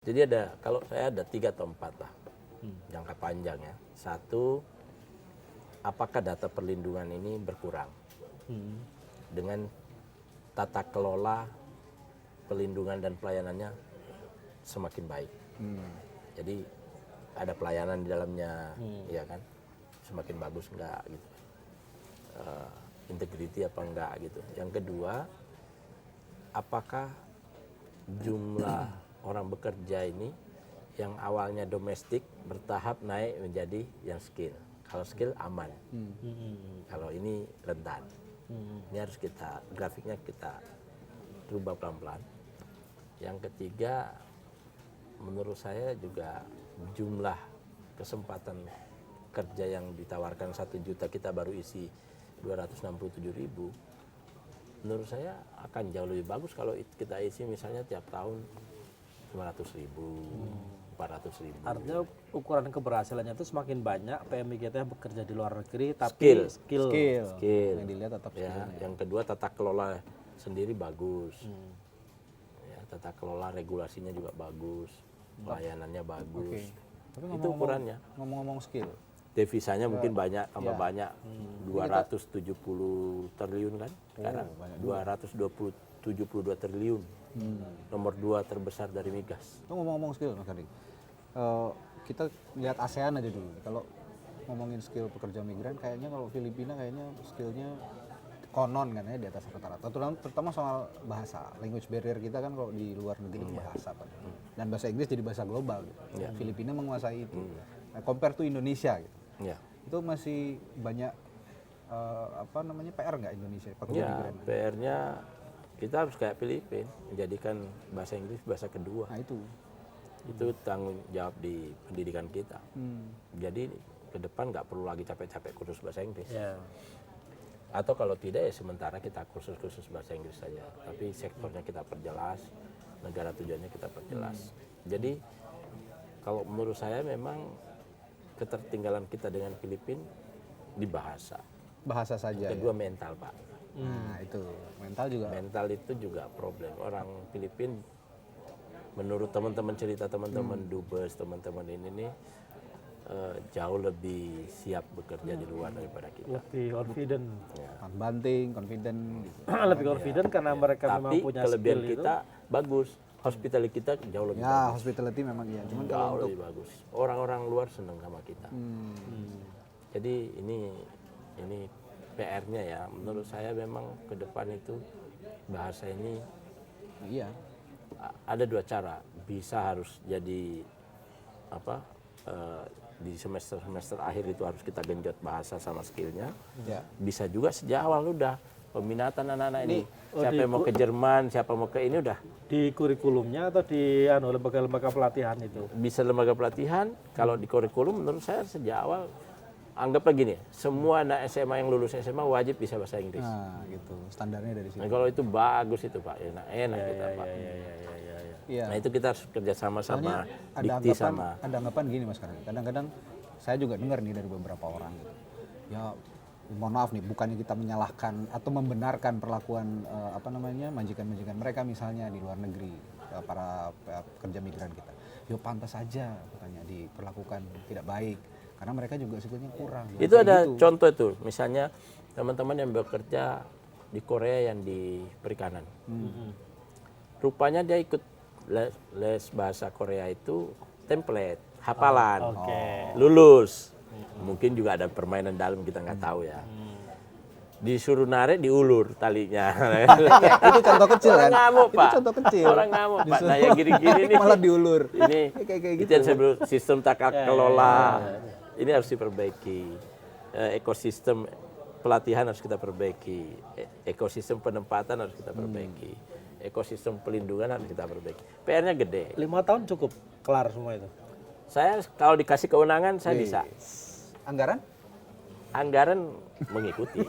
Jadi kalau saya ada 3 atau 4 lah jangka panjang ya. Satu, apakah data perlindungan ini berkurang dengan tata kelola perlindungan dan pelayanannya semakin baik. Jadi ada pelayanan di dalamnya, ya kan, semakin bagus enggak gitu, integrity apa enggak gitu. Yang kedua, apakah jumlah orang bekerja ini yang awalnya domestik bertahap naik menjadi yang skill. Kalau skill aman, kalau ini rentan. Ini harus grafiknya kita rubah pelan-pelan. Yang ketiga, menurut saya juga jumlah kesempatan kerja yang ditawarkan 1 juta, kita baru isi 267.000. Menurut saya akan jauh lebih bagus kalau kita isi misalnya tiap tahun 500.000, 400.000. Artinya ukuran keberhasilannya itu semakin banyak PMI kita yang bekerja di luar negeri, tapi skill. Yang dilihat tetap ya. skillnya. Yang kedua, tata kelola sendiri bagus. Ya, tata kelola regulasinya juga bagus, pelayanannya bagus. Tapi Itu ukurannya. Ngomong-ngomong skill, Devisanya mungkin banyak, tambah ya. banyak. 270 triliun kan sekarang. 272 triliun. Nomor 2 terbesar dari migas. itu ngomong-ngomong skill Mas Kading. Kita lihat ASEAN aja dulu. Kalau ngomongin skill pekerja migran, kayaknya kalau Filipina kayaknya skillnya konon kan ya di atas rata-rata. Terutama soal bahasa, language barrier kita kan kalau di luar negeri itu bahasa kan. Dan bahasa Inggris jadi bahasa global gitu. Filipina menguasai itu. Nah, compare to Indonesia gitu. Ya. Itu masih banyak PR nggak Indonesia pekerja migran? PR-nya kita harus kayak Filipina, menjadikan bahasa Inggris bahasa kedua. Nah itu. Itu tanggung jawab di pendidikan kita. Jadi ke depan nggak perlu lagi capek-capek kursus bahasa Inggris. Ya. Atau kalau tidak ya sementara kita kursus-kursus bahasa Inggris saja. Tapi sektornya kita perjelas, negara tujuannya kita perjelas. Jadi kalau menurut saya memang ketertinggalan kita dengan Filipina di bahasa. Bahasa saja Kedua ya. mental, Pak. Nah itu mental juga. Mental itu juga problem. Orang Filipina menurut teman-teman cerita teman-teman dubes, teman-teman ini nih jauh lebih siap bekerja di luar daripada kita. Lebih confident. Banting, confident gitu. Lebih confident karena mereka memang Tapi punya kelebihan skill kita bagus. Hospitality kita jauh lebih Ya bagus. hospitality memang iya. Cuman Jauh kalau untuk lebih bagus. Orang-orang luar senang sama kita. Jadi ini PR-nya ya. Menurut saya memang ke depan itu bahasa ini iya. ada 2 cara. Bisa harus jadi di semester akhir itu harus kita genjot bahasa sama skillnya. Ya. Bisa juga sejak awal udah peminatan anak-anak ini. Siapa yang mau ke Jerman, siapa mau ke ini udah. di kurikulumnya atau di lembaga-lembaga pelatihan itu. Bisa lembaga pelatihan. Kalau di kurikulum menurut saya sejak awal anggaplah gini, semua anak SMA yang lulus SMA wajib bisa bahasa Inggris. Nah gitu standarnya dari sini. Nah, kalau itu bagus itu Pak, enak kita Pak. Iya. Nah itu kita harus kerjasama sama Soalnya dikti sama. ada anggapan gini Mas Kading. Kadang-kadang saya juga dengar nih dari beberapa orang gitu. Ya mohon maaf nih, bukannya kita menyalahkan atau membenarkan perlakuan majikan-majikan mereka misalnya di luar negeri, para pekerja migran kita. Yo pantas saja katanya diperlakukan tidak baik karena mereka juga skillnya kurang. Itu ada contoh itu, misalnya teman-teman yang bekerja di Korea yang di perikanan. Rupanya dia ikut les bahasa Korea itu template, hafalan, lulus. Mungkin juga ada permainan dalam kita nggak tahu ya. Disuruh narik diulur talinya. Itu contoh kecil Orang kan? ngamuk, Itu Pak. contoh kecil. Orang ngamuk, Pak. Nah yang gini-gini nih. Malah diulur. Ini kayak itu gitu. yang saya bilang sistem tata kelola. Ini harus diperbaiki. Ekosistem pelatihan harus kita perbaiki. Ekosistem penempatan harus kita perbaiki. Ekosistem pelindungan harus kita perbaiki. PR-nya gede. 5 tahun cukup kelar semua itu. Saya kalau dikasih kewenangan saya bisa. Anggaran? Anggaran mengikuti.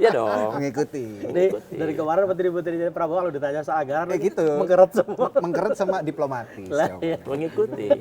Ya dong. Mengikuti. Dari kemarin Menteri Prabowo kalau ditanya soal anggaran Kayak gitu. mengkeret semua. Mengkeret sama diplomatis. Lah, iya. Mengikuti.